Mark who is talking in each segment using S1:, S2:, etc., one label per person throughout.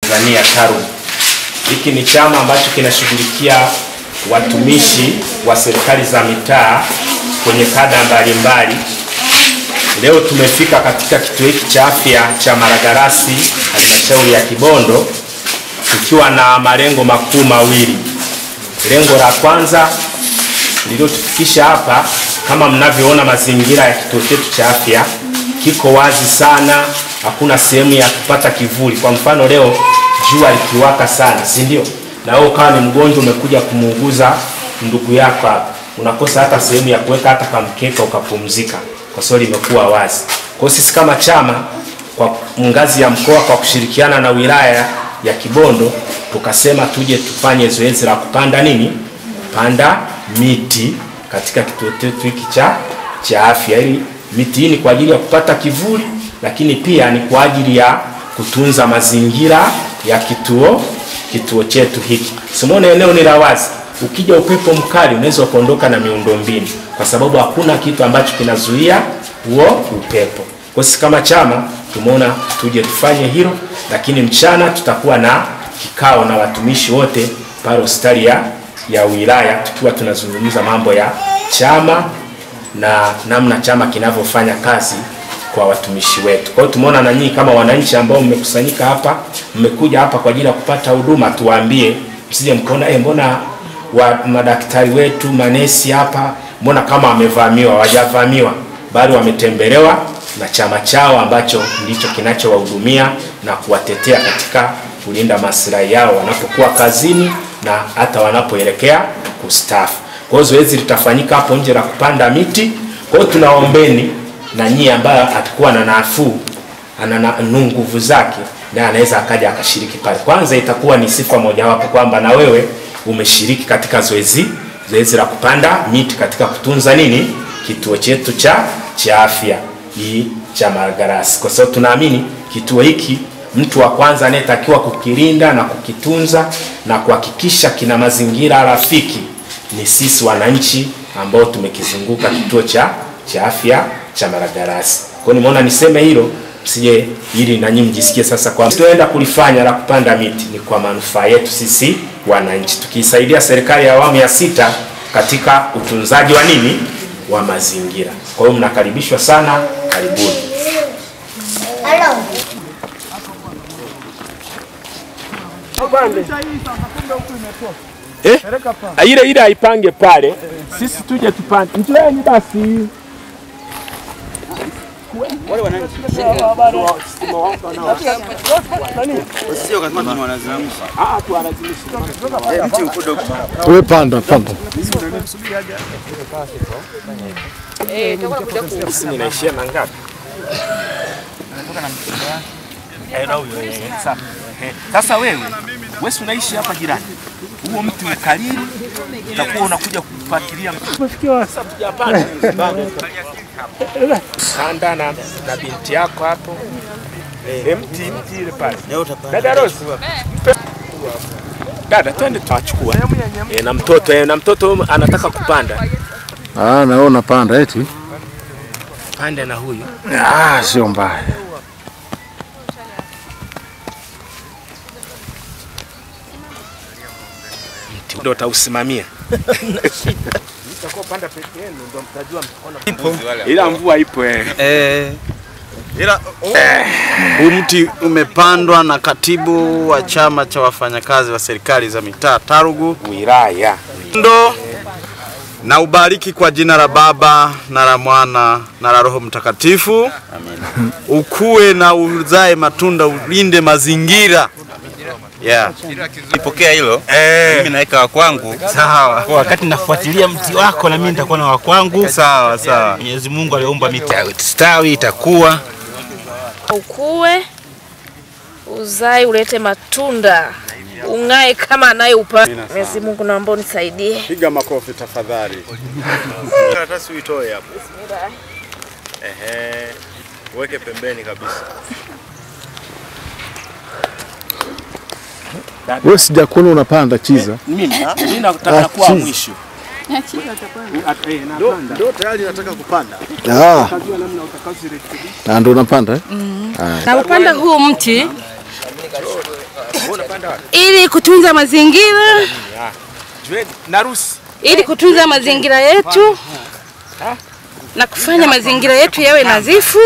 S1: Tanzania TARUGU. Hiki ni chama ambacho kinashughulikia watumishi wa serikali za mitaa kwenye kada mbalimbali. Leo tumefika katika kituo hiki cha afya cha Malagarasi, halmashauri ya Kibondo, tukiwa na malengo makuu mawili. Lengo la kwanza lililotufikisha hapa, kama mnavyoona mazingira ya kituo chetu cha afya kiko wazi sana, hakuna sehemu ya kupata kivuli. Kwa mfano leo jua likiwaka sana, si ndio? Na wewe kama ni mgonjwa umekuja kumuuguza ndugu yako hapa, unakosa hata sehemu ya kuweka hata kamkeka ukapumzika, kwa sababu limekuwa wazi. Kwa sisi kama chama kwa ngazi ya mkoa kwa kushirikiana na wilaya ya Kibondo tukasema tuje tufanye zoezi la kupanda kupanda miti katika kituo chetu hiki cha afya. Ili miti hii ni kwa ajili ya kupata kivuli, lakini pia ni kwa ajili ya kutunza mazingira ya kituo chetu hiki. Simone, eneo ni la wazi. Ukija upepo mkali unaweza kuondoka na miundombinu, kwa sababu hakuna kitu ambacho kinazuia huo upepo. Kwa sisi kama chama tumeona tuje tufanye hilo, lakini mchana tutakuwa na kikao na watumishi wote pale hospitali ya wilaya, tukiwa tunazungumza mambo ya chama na namna chama kinavyofanya kazi kwa watumishi wetu. Kwa hiyo tumeona na nyinyi kama wananchi ambao mmekusanyika hapa, mmekuja hapa kwa ajili ya kupata huduma, tuwaambie msije mkaona mbona madaktari wetu manesi hapa mbona kama wamevamiwa. Hawajavamiwa, bali wametembelewa na chama chao ambacho ndicho kinachowahudumia na kuwatetea katika kulinda maslahi yao wanapokuwa kazini na hata wanapoelekea kustaafu. Kwa hiyo zoezi litafanyika hapo nje la kupanda miti. Kwa hiyo tunaombeni na nyie ambaye atakuwa na nafuu, ana nguvu zake, na anaweza akaja akashiriki pale. Kwanza itakuwa ni sifa mojawapo kwamba na wewe umeshiriki katika zoezi la kupanda miti katika kutunza kituo chetu cha afya hii cha Malagarasi. Kwa sababu tunaamini kituo hiki mtu wa kwanza anayetakiwa kukilinda na kukitunza na kuhakikisha kina mazingira rafiki ni sisi wananchi ambao tumekizunguka kituo cha afya cha Malagarasi. Kwa hiyo nimeona niseme hilo, msije ili na nyinyi mjisikie sasa kwa tunaenda kulifanya la kupanda miti ni kwa manufaa yetu sisi wananchi, tukisaidia serikali ya awamu ya 6 katika utunzaji wa mazingira. Kwa hiyo mnakaribishwa sana, karibuni. Ile aipange pale, sisi tuje tupande. Njoeni basi. Wale wananchi sio kama tunawalazimisha. Tuwalazimisha. Mti uko dogo.
S2: Tuwe panda.
S1: Sisi ninaishia na ngapi?
S3: Anatoka na mtoto wake. Sasa wewe unaishi hapa jirani. Huo mti ukalili, utakuwa unakuja kufuatilia.
S1: Umefikiwa sasa tujapanda. Sanda na binti yako hapo. Mti ile pale. Dada Rose. Dada twende tuachukua. Na mtoto anataka kupanda.
S2: Na unapanda eti?
S1: Pande na huyu.
S2: Sio mbaya.
S1: Ndio utausimamia. Nitakuwa panda peke yenu ndio mtajua mtaona. Ila mvua ipo
S4: Ila huu mti umepandwa na katibu wa chama cha wafanyakazi wa serikali za mitaa TARUGU
S1: wilaya.
S4: Ndo na ubariki kwa jina la Baba na la Mwana na la Roho Mtakatifu. Amen. Ukue na uzae matunda, ulinde mazingira.
S3: Nipokea hilo. Mimi naweka wa kwangu.
S4: Sawa.
S3: Kwa wakati nafuatilia mti wako na mimi nitakuwa na wa kwangu.
S4: Sawa.
S3: Mwenyezi Mungu aliomba miti itastawi, itakuwa.
S5: Ukue, uzae, ulete matunda, ungae kama anayeupa. Mwenyezi Mungu naomba unisaidie.
S4: Piga makofi tafadhali. Karatasi uitoe hapo. Weke pembeni kabisa.
S2: Wewe sijakuona unapanda Chiza.
S1: Mimi nataka kuwa mwisho.
S4: Ndio tayari nataka kupanda.
S2: Ndio unapanda
S5: Na upanda huu mti
S6: ili kutunza mazingira, ili kutunza mazingira yetu na kufanya mazingira yetu yawe nadhifu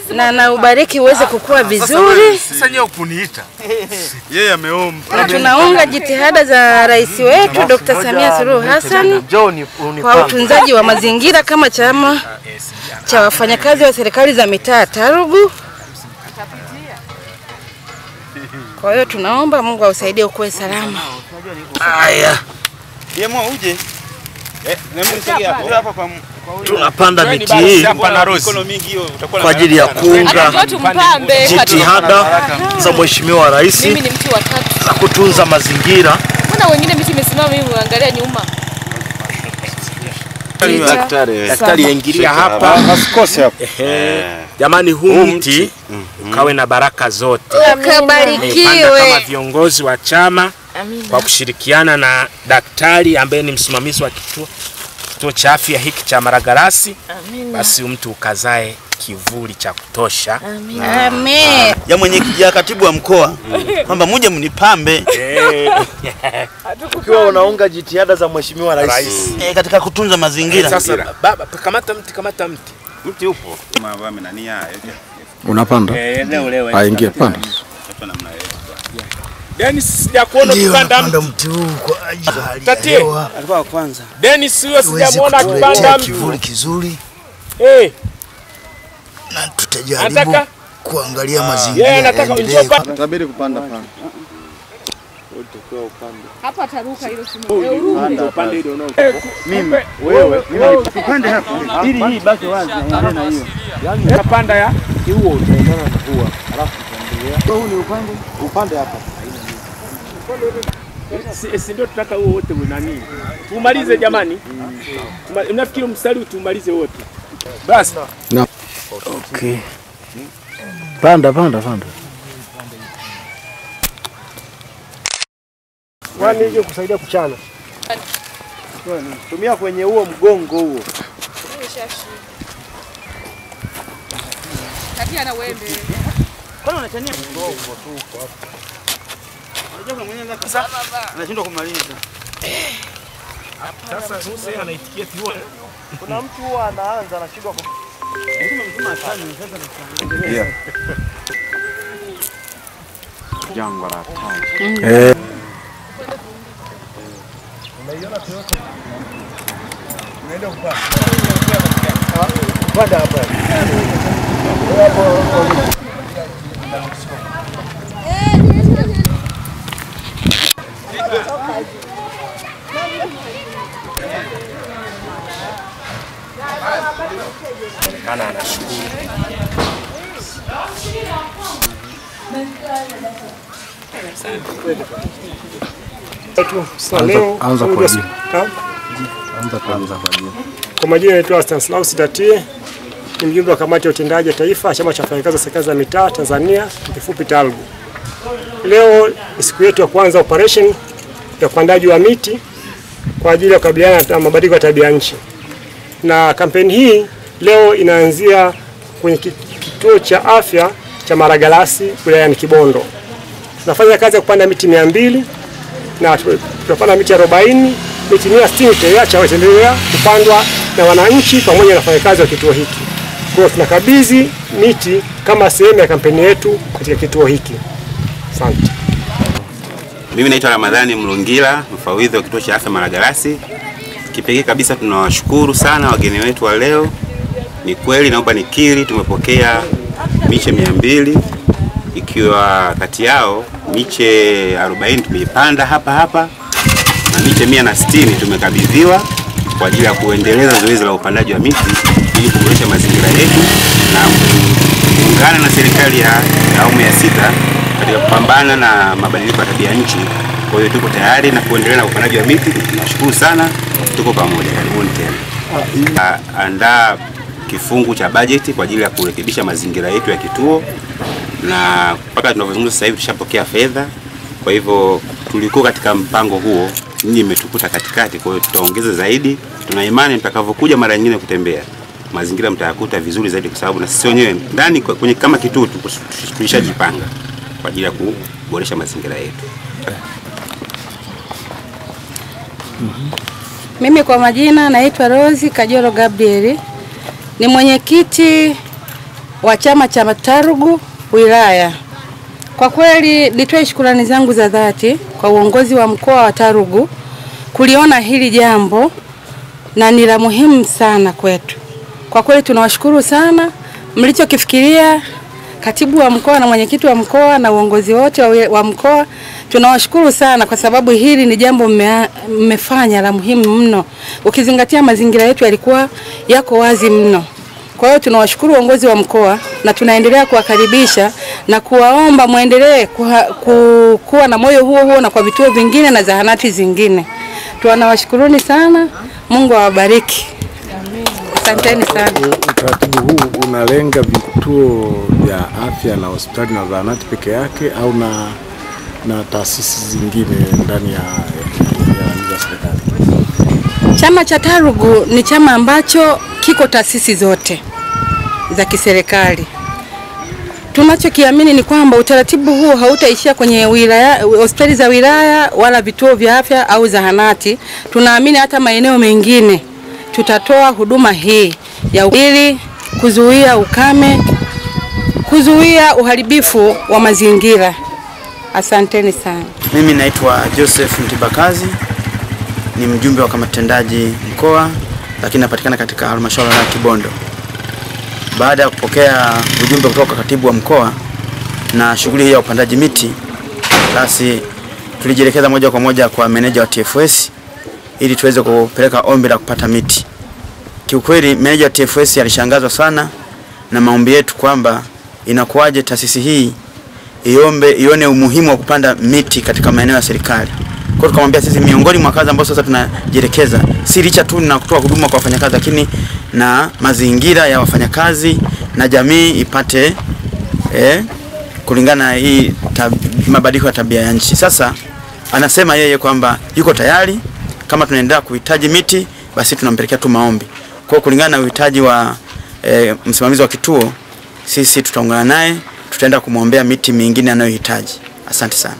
S6: na ubariki uweze kukua vizuri.
S4: Sasa nyewe kuniita. Yeye ameomba.
S6: Na tunaunga jitihada za rais wetu Dr. Samia Suluhu Hassan kwa utunzaji wa mazingira kama chama cha wafanyakazi wa serikali za mitaa Tarugu. Kwa hiyo tunaomba Mungu ausaidie ukue salama.
S4: Haya. Yemo uje. Tunapanda miti hii kwa ajili ya kuunga jitihada za Mheshimiwa Rais za kutunza mazingira.
S5: Mbona wengine miti imesimama, mimi muangalia nyuma?
S1: Daktari ingilia hapa. Asikose hapa. Jamani, huu mti ukawe na baraka zote.
S6: Ukabarikiwe.
S1: Kama viongozi wa chama kwa kushirikiana na daktari ambaye ni msimamizi wa kituo cha afya hiki cha Maragarasi, basi mtu ukazae kivuli cha kutosha.
S6: Amen.
S4: Ya katibu wa mkoa kwamba muje mnipambe ukiwa unaunga jitihada za Mheshimiwa Rais katika kutunza mazingira.
S1: Sasa baba, kamata mti.
S3: Mti upo.
S2: Unapanda? Aingia panda.
S1: Dennis, sijakuona kupanda mti huu kwa ajili.
S4: Alikuwa wa kwanza.
S1: Dennis, wewe sijamuona kupanda mti.
S7: Kivuli kizuri. Na tutajaribu kuangalia mazingira.
S1: Yeye anataka unjopa.
S2: Tabiri kupanda panda.
S5: Hapa taruka hilo simu.
S1: Upande hilo nao.
S2: Mimi upande hapa ili hii baki wazi na hiyo. Yaani
S1: utapanda ya
S2: huo utaendana na huo. Alafu tutaendelea. Huu ni upande hapa.
S1: Si ndio tutaka huo wote nani? Tumalize jamani. Unafikiri mstari utumalize wote? Basi.
S2: Okay. Panda.
S8: Kwani hiyo kusaidia kuchana. Tumia kwenye huo mgongo huo.
S5: Katia na wembe.
S4: Kwani unachania mgongo tu hapo? Unajua kama mwenyewe sasa anashindwa kumaliza.
S1: Sasa Hussein anaitikia tu.
S8: Kuna mtu huwa anaanza anashindwa
S2: jangwa la Taji.
S8: Unaiona Toyota? Unaenda kupanda hapa.
S1: Kana anashukuru.
S2: Anza kwa jina.
S8: Kwa majina naitwa Stanislaus Datie, ni mjumbe wa kamati ya utendaji ya taifa chama cha wafanyakazi wa serikali za mitaa Tanzania, kifupi Tarugu. Leo ni siku yetu ya kwanza operation ya upandaji wa miti kwa ajili ya kukabiliana na mabadiliko ya tabia nchi. Na kampeni hii leo inaanzia kwenye kituo cha afya cha Maragarasi wilayani Kibondo. Tunafanya kazi ya kupanda miti 200 na tutapanda miti 40, miti 160 tutaendelea kupandwa na wananchi pamoja na wafanyakazi wa kituo hiki. Kwa hiyo tunakabidhi miti kama sehemu ya kampeni yetu katika kituo hiki. Asante.
S3: Mimi naitwa Ramadhani Mlungila, mfawidhi wa kituo cha afya Maragarasi. Kipekee kabisa tunawashukuru sana wageni wetu wa leo. Ni kweli naomba nikiri, tumepokea miche 200, ikiwa kati yao miche 40 tumeipanda hapa na miche 160 tumekabidhiwa kwa ajili ya kuendeleza zoezi la upandaji wa miti ili kuboresha mazingira yetu na kuungana na serikali ya awamu ya 6 katika kupambana na mabadiliko ya tabia nchi. Kwa hiyo tuko tayari na kuendelea na upandaji wa miti. Tunashukuru sana, tuko pamoja. Karibuni tena. Andaa kifungu cha bajeti kwa ajili ya kurekebisha mazingira yetu ya kituo, na mpaka tunavyozungumza sasa hivi tushapokea fedha. Kwa hivyo tulikuwa katika mpango huo, nyinyi mmetukuta katikati, kwa hiyo tutaongeza zaidi. Tuna imani tutakavyokuja mara nyingine kutembea, mazingira mtayakuta vizuri zaidi, kwa sababu na sisi wenyewe ndani kwenye kama kituo tulishajipanga kwa ajili ya kuboresha mazingira yetu.
S6: Mimi kwa majina naitwa Rose Kajoro Gabriel. Ni mwenyekiti wa chama cha Tarugu wilaya. Kwa kweli nitoe shukrani zangu za dhati kwa uongozi wa mkoa wa Tarugu kuliona hili jambo na ni la muhimu sana kwetu. Kwa kweli tunawashukuru sana mlichokifikiria, katibu wa mkoa na mwenyekiti wa mkoa na uongozi wote wa mkoa. Tunawashukuru sana kwa sababu hili ni jambo mmefanya la muhimu mno, ukizingatia mazingira yetu yalikuwa yako wazi mno. Kwa hiyo tunawashukuru uongozi wa mkoa na tunaendelea kuwakaribisha na kuwaomba muendelee kuwa na moyo huo na kwa vituo vingine na zahanati zingine. Tunawashukuruni sana. Mungu awabariki. Asanteni sana.
S9: Utaratibu huu unalenga vituo vya afya na hospitali na zahanati peke yake au na taasisi zingine ndani ya serikali?
S6: Chama cha Tarugu ni chama ambacho kiko taasisi zote za kiserikali. Tunachokiamini ni kwamba utaratibu huu hautaishia kwenye wilaya, hospitali za wilaya wala vituo vya afya au zahanati. Tunaamini hata maeneo mengine tutatoa huduma hii ya ili kuzuia ukame, kuzuia uharibifu wa mazingira. Asanteni sana.
S2: Mimi naitwa Joseph Ntibakazi, ni mjumbe wa kamati tendaji mkoa, lakini napatikana katika halmashauri ya Kibondo. Baada ya kupokea ujumbe kutoka katibu wa mkoa na shughuli hii ya upandaji miti, basi tulijielekeza moja kwa moja kwa meneja wa TFS ili tuweze kupeleka ombi la kupata miti. Kiukweli meneja wa TFS alishangazwa sana na maombi yetu kwamba inakuwaje taasisi hii ione umuhimu wa kupanda miti katika maeneo ya serikali. Kwa hiyo tukamwambia sisi miongoni mwa kazi ambazo sasa tunajielekeza si licha tu na kutoa huduma kwa wafanyakazi, lakini na mazingira ya wafanyakazi na jamii ipate kulingana na hii mabadiliko ya tabia ya nchi. Sasa anasema yeye kwamba yuko tayari, kama tunaendelea kuhitaji miti basi tunampelekea tu maombi. Kwa kulingana na uhitaji wa msimamizi wa kituo, sisi tutaungana naye, tutaenda kumwombea miti mingine anayohitaji. Asante sana.